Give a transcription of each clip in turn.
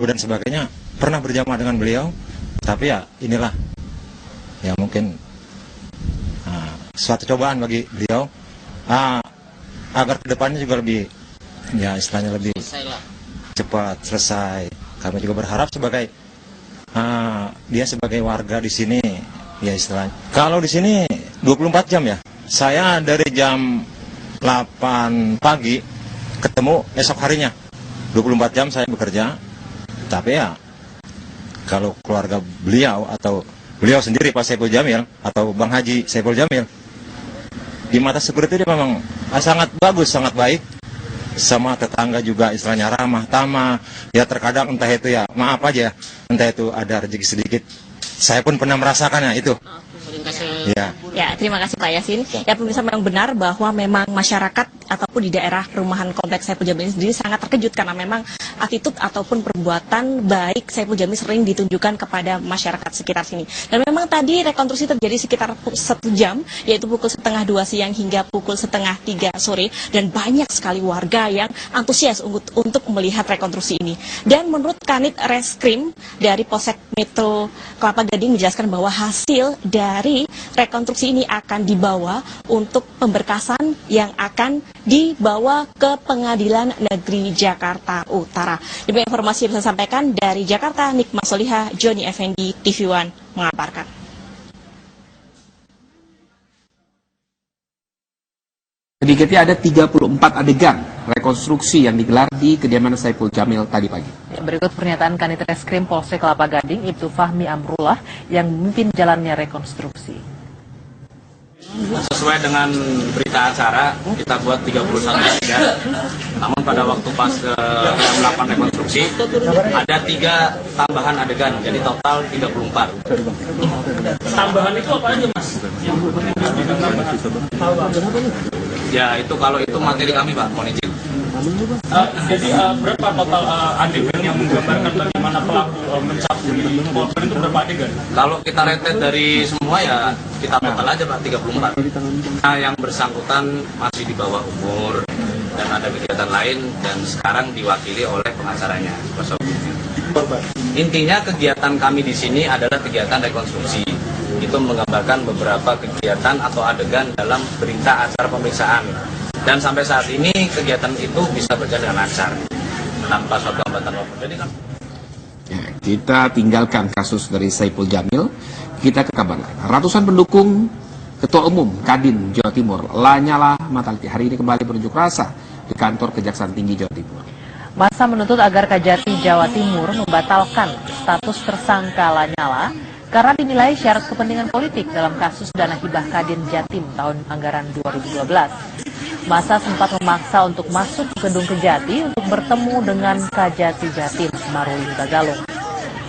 dan sebagainya pernah berjamaah dengan beliau, tapi ya inilah ya mungkin suatu cobaan bagi beliau agar kedepannya juga lebih ya istilahnya lebih cepat selesai. Kami juga berharap sebagai dia sebagai warga di sini ya istilahnya. Kalau di sini 24 jam ya. Saya dari jam 8 pagi ketemu esok harinya. 24 jam saya bekerja. Tapi ya kalau keluarga beliau atau beliau sendiri Pak Saiful Jamil atau Bang Haji Saiful Jamil di mata seperti dia memang sangat bagus, sangat baik. Sama tetangga juga istilahnya ramah tamah. Ya terkadang entah itu ya maaf aja, entah itu ada rezeki sedikit. Saya pun pernah merasakannya itu. Ya, terima kasih Pak Yasin. Ya, pemirsa, memang benar bahwa memang masyarakat ataupun di daerah perumahan kompleks Saiful Jamil ini sendiri sangat terkejut karena memang attitude ataupun perbuatan baik Saiful Jamil sering ditunjukkan kepada masyarakat sekitar sini. Dan memang tadi rekonstruksi terjadi sekitar 1 jam, yaitu pukul 1:30 siang hingga pukul 2:30 sore, dan banyak sekali warga yang antusias untuk melihat rekonstruksi ini. Dan menurut Kanit Reskrim dari Polsek Metro Kelapa Gading menjelaskan bahwa hasil dari rekonstruksi ini akan dibawa untuk pemberkasan yang akan dibawa ke Pengadilan Negeri Jakarta Utara. Demi informasi yang bisa sampaikan dari Jakarta, Nikma Solihah, Joni Effendi, TV One mengabarkan. Sedikitnya ada 34 adegan rekonstruksi yang digelar di kediaman Saiful Jamil tadi pagi. Berikut pernyataan Kanit Reskrim Polsek Kelapa Gading, Ibtu Fahmi Amrullah, yang memimpin jalannya rekonstruksi. Sesuai dengan berita acara, kita buat 31 adegan. Namun pada waktu pas yang melakukan rekonstruksi, ada 3 tambahan adegan, jadi total 34. Tambahan itu apa aja, Mas? Ya, itu kalau itu materi kami, Pak, mohon izin. Jadi berapa total adegan yang menggambarkan bagaimana pelaku mencabuli korban itu berapa adegan? Kalau kita rentet dari semua ya kita total aja Pak 34. Nah, yang bersangkutan masih di bawah umur dan ada kegiatan lain dan sekarang diwakili oleh pengacaranya. Intinya kegiatan kami di sini adalah kegiatan rekonstruksi. Itu menggambarkan beberapa kegiatan atau adegan dalam berita acara pemeriksaan. Dan sampai saat ini kegiatan itu bisa berjalan dengan lancar tanpa suatu hambatan apapun. Jadi kan Ya, kita tinggalkan kasus dari Saiful Jamil, kita ke kabar lain. Ratusan pendukung Ketua Umum Kadin Jawa Timur, Lanyala Mataliti, hari ini kembali berunjuk rasa di kantor Kejaksaan Tinggi Jawa Timur. Massa menuntut agar Kajati Jawa Timur membatalkan status tersangka Lanyala karena dinilai syarat kepentingan politik dalam kasus dana hibah Kadin Jatim tahun anggaran 2012. Massa sempat memaksa untuk masuk ke gedung Kejati untuk bertemu dengan Kajati Jatim, Maruli Tagalong.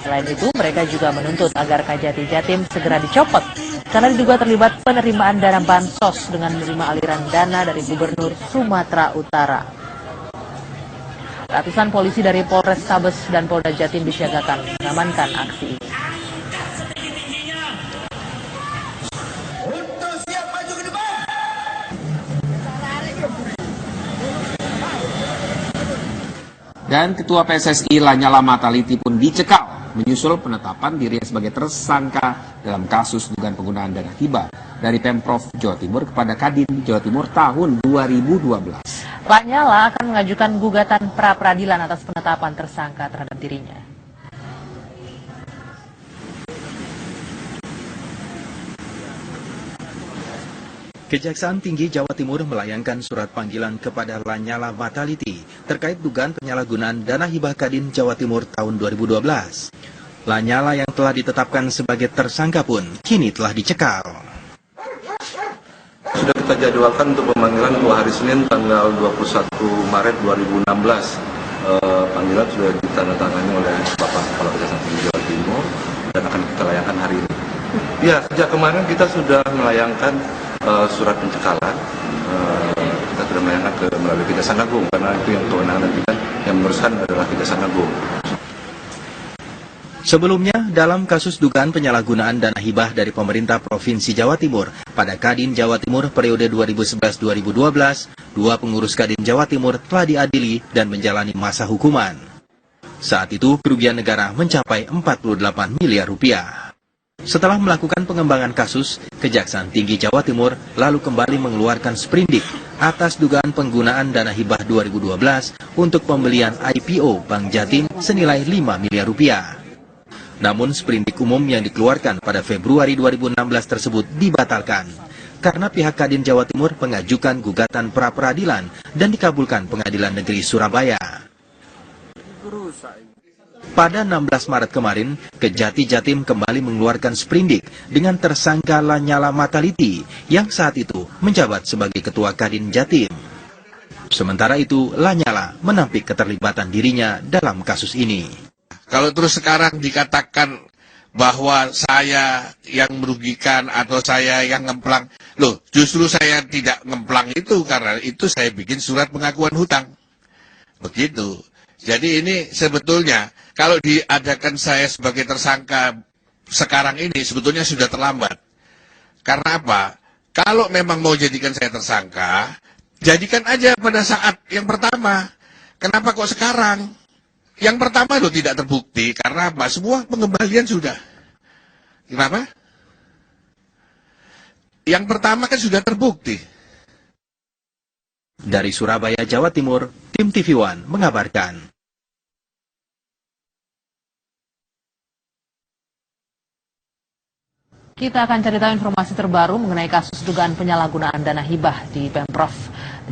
Selain itu, mereka juga menuntut agar Kajati Jatim segera dicopot karena diduga terlibat penerimaan dana bansos dengan menerima aliran dana dari Gubernur Sumatera Utara. Ratusan polisi dari Polrestabes dan Polda Jatim disiagakan mengamankan aksi ini. Dan Ketua PSSI Lanyala Mataliti pun dicekal menyusul penetapan dirinya sebagai tersangka dalam kasus dugaan penggunaan dana hibah dari Pemprov Jawa Timur kepada Kadin Jawa Timur tahun 2012. Lanyala akan mengajukan gugatan pra-peradilan atas penetapan tersangka terhadap dirinya. Kejaksaan Tinggi Jawa Timur melayangkan surat panggilan kepada Lanyala Mataliti terkait dugaan penyalahgunaan dana hibah Kadin Jawa Timur tahun 2012. Lanyala yang telah ditetapkan sebagai tersangka pun kini telah dicekal. Sudah kita jadwalkan untuk pemanggilan hari Senin tanggal 21 Maret 2016. Panggilan sudah ditandatangani oleh Bapak Kepala Kejaksaan Tinggi Jawa Timur dan akan kita layangkan hari ini. Ya, sejak kemarin kita sudah melayangkan surat pencekalan. Kita sudah melayangkan melalui Kejaksaan Agung karena itu yang kewenangan nanti kan yang meneruskan adalah Kejaksaan Agung. Sebelumnya, dalam kasus dugaan penyalahgunaan dana hibah dari pemerintah Provinsi Jawa Timur pada Kadin Jawa Timur periode 2011-2012, 2 pengurus Kadin Jawa Timur telah diadili dan menjalani masa hukuman. Saat itu kerugian negara mencapai 48 miliar rupiah. Setelah melakukan pengembangan kasus, Kejaksaan Tinggi Jawa Timur lalu kembali mengeluarkan sprindik atas dugaan penggunaan dana hibah 2012 untuk pembelian IPO Bank Jatim senilai 5 miliar rupiah. Namun sprindik umum yang dikeluarkan pada Februari 2016 tersebut dibatalkan karena pihak Kadin Jawa Timur mengajukan gugatan pra-peradilan dan dikabulkan Pengadilan Negeri Surabaya. Pada 16 Maret kemarin, Kejati Jatim kembali mengeluarkan sprindik dengan tersangka Lanyala Mataliti yang saat itu menjabat sebagai Ketua Kadin Jatim. Sementara itu, Lanyala menampik keterlibatan dirinya dalam kasus ini. Kalau terus sekarang dikatakan bahwa saya yang merugikan atau saya yang ngemplang, loh justru saya tidak ngemplang itu karena itu saya bikin surat pengakuan hutang. Begitu. Jadi ini sebetulnya kalau diadakan saya sebagai tersangka sekarang ini sebetulnya sudah terlambat. Karena apa? Kalau memang mau jadikan saya tersangka, jadikan aja pada saat yang pertama. Kenapa kok sekarang? Yang pertama loh tidak terbukti. Karena apa? Semua pengembalian sudah. Kenapa? Yang pertama kan sudah terbukti. Dari Surabaya, Jawa Timur, tim TV One mengabarkan. Kita akan cari tahu informasi terbaru mengenai kasus dugaan penyalahgunaan dana hibah di Pemprov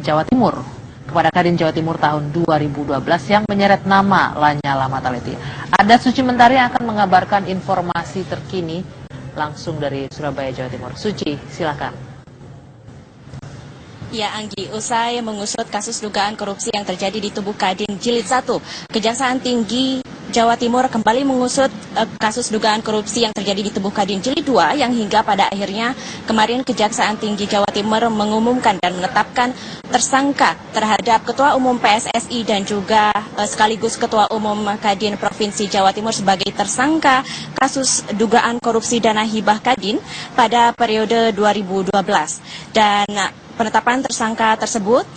Jawa Timur kepada Kadin Jawa Timur tahun 2012 yang menyeret nama Lanyala Mataliti. Ada Suci Mentari yang akan mengabarkan informasi terkini langsung dari Surabaya, Jawa Timur. Suci, silakan. Ya, Anggi, usai mengusut kasus dugaan korupsi yang terjadi di tubuh Kadin Jilid 1, Kejaksaan Tinggi Jawa Timur kembali mengusut kasus dugaan korupsi yang terjadi di tubuh Kadin Jilid 2 yang hingga pada akhirnya kemarin Kejaksaan Tinggi Jawa Timur mengumumkan dan menetapkan tersangka terhadap Ketua Umum PSSI dan juga sekaligus Ketua Umum Kadin Provinsi Jawa Timur sebagai tersangka kasus dugaan korupsi dana hibah Kadin pada periode 2012. Dan penetapan tersangka tersebut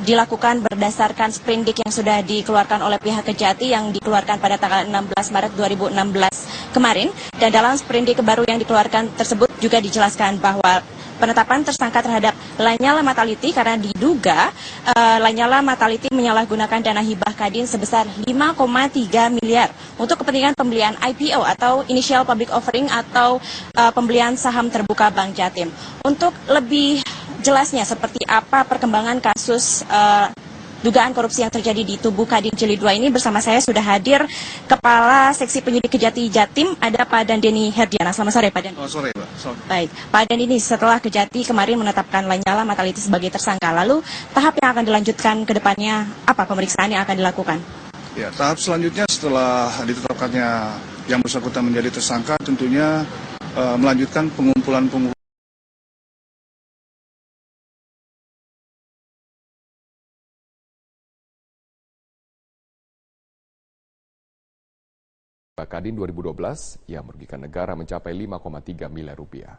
dilakukan berdasarkan sprindik yang sudah dikeluarkan oleh pihak Kejati yang dikeluarkan pada tanggal 16 Maret 2016 kemarin. Dan dalam sprindik baru yang dikeluarkan tersebut juga dijelaskan bahwa penetapan tersangka terhadap Lanyala Mataliti karena diduga Lanyala Mataliti menyalahgunakan dana hibah Kadin sebesar 5,3 miliar untuk kepentingan pembelian IPO atau Initial Public Offering atau pembelian saham terbuka Bank Jatim. Untuk lebih jelasnya seperti apa perkembangan kasus dugaan korupsi yang terjadi di tubuh Kadin Jilid 2 ini, bersama saya sudah hadir Kepala Seksi Penyidik Kejati Jatim, ada Pak Dandeni Herdiana. Selamat sore, Pak Dandeni. Sore, Pak. Baik, Pak Dandeni, setelah Kejati kemarin menetapkan Lanyala Mataliti sebagai tersangka, lalu tahap yang akan dilanjutkan ke depannya, apa pemeriksaan yang akan dilakukan? Ya, tahap selanjutnya setelah ditetapkannya yang bersangkutan menjadi tersangka, tentunya melanjutkan pengumpulan Kadin 2012 yang merugikan negara mencapai 5,3 miliar rupiah.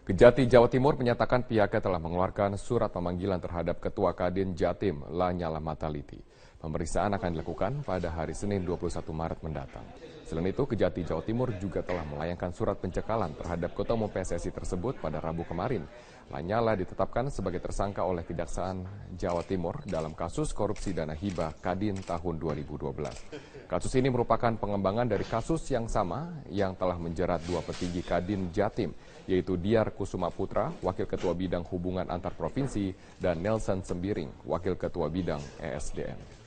Kejati Jawa Timur menyatakan pihaknya telah mengeluarkan surat pemanggilan terhadap Ketua Kadin Jatim Lanyala Mataliti. Pemeriksaan akan dilakukan pada hari Senin 21 Maret mendatang. Selain itu, Kejati Jawa Timur juga telah melayangkan surat pencekalan terhadap Ketua Umum PSSI tersebut pada Rabu kemarin. Lanyala ditetapkan sebagai tersangka oleh Kejaksaan Jawa Timur dalam kasus korupsi dana hibah Kadin tahun 2012. Kasus ini merupakan pengembangan dari kasus yang sama yang telah menjerat dua petinggi Kadin Jatim, yaitu Diar Kusuma Putra, Wakil Ketua Bidang Hubungan Antar Provinsi, dan Nelson Sembiring, Wakil Ketua Bidang ESDM.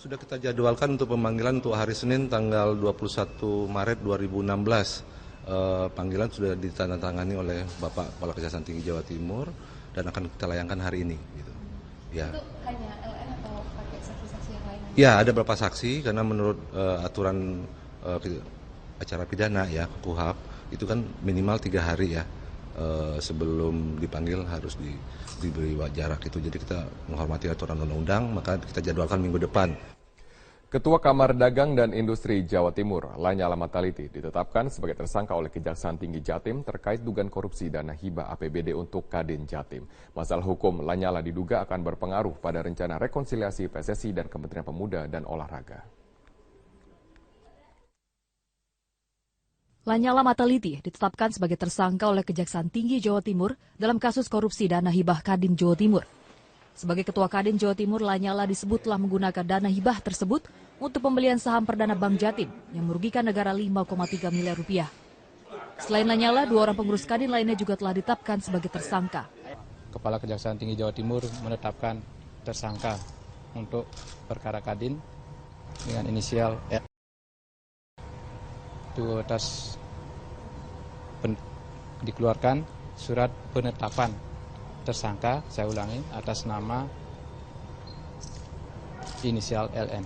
Sudah kita jadwalkan untuk pemanggilan untuk hari Senin tanggal 21 Maret 2016. Panggilan sudah ditandatangani oleh Bapak Kepala Kejaksaan Tinggi Jawa Timur dan akan kita layangkan hari ini. Gitu. Ya. Itu hanya LN atau pakai saksi-saksi yang lain? Ya, ada beberapa saksi karena menurut aturan acara pidana ya KUHP itu kan minimal 3 hari ya sebelum dipanggil harus diberi jarak itu. Jadi kita menghormati aturan undang-undang, maka kita jadwalkan minggu depan. Ketua Kamar Dagang dan Industri Jawa Timur, Lanyala Mataliti, ditetapkan sebagai tersangka oleh Kejaksaan Tinggi Jatim terkait dugaan korupsi dana hibah APBD untuk Kadin Jatim. Masalah hukum Lanyala diduga akan berpengaruh pada rencana rekonsiliasi PSSI dan Kementerian Pemuda dan Olahraga. Lanyala Mataliti ditetapkan sebagai tersangka oleh Kejaksaan Tinggi Jawa Timur dalam kasus korupsi dana hibah Kadin Jawa Timur. Sebagai Ketua Kadin Jawa Timur, Lanyala disebut telah menggunakan dana hibah tersebut untuk pembelian saham perdana Bank Jatim yang merugikan negara 5,3 miliar rupiah. Selain Lanyala, 2 orang pengurus Kadin lainnya juga telah ditetapkan sebagai tersangka. Kepala Kejaksaan Tinggi Jawa Timur menetapkan tersangka untuk perkara Kadin dengan inisial F. Itu atas dikeluarkan surat penetapan tersangka, saya ulangi, atas nama inisial LN.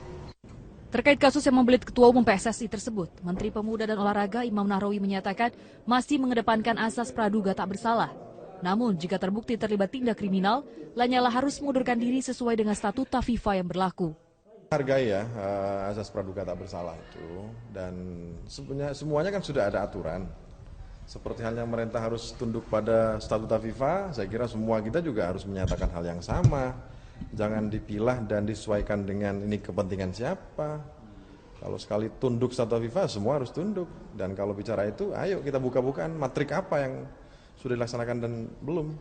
Terkait kasus yang membelit Ketua Umum PSSI tersebut, Menteri Pemuda dan Olahraga Imam Nahrawi menyatakan masih mengedepankan asas praduga tak bersalah. Namun jika terbukti terlibat tindak kriminal, Lanyala harus mengundurkan diri sesuai dengan statuta FIFA yang berlaku. Hargai ya asas praduga tak bersalah itu, dan semuanya kan sudah ada aturan. Seperti halnya pemerintah harus tunduk pada statuta FIFA, saya kira semua kita juga harus menyatakan hal yang sama. Jangan dipilah dan disesuaikan dengan ini kepentingan siapa. Kalau sekali tunduk statuta FIFA, semua harus tunduk. Dan kalau bicara itu, ayo kita buka-bukaan matrik apa yang sudah dilaksanakan dan belum.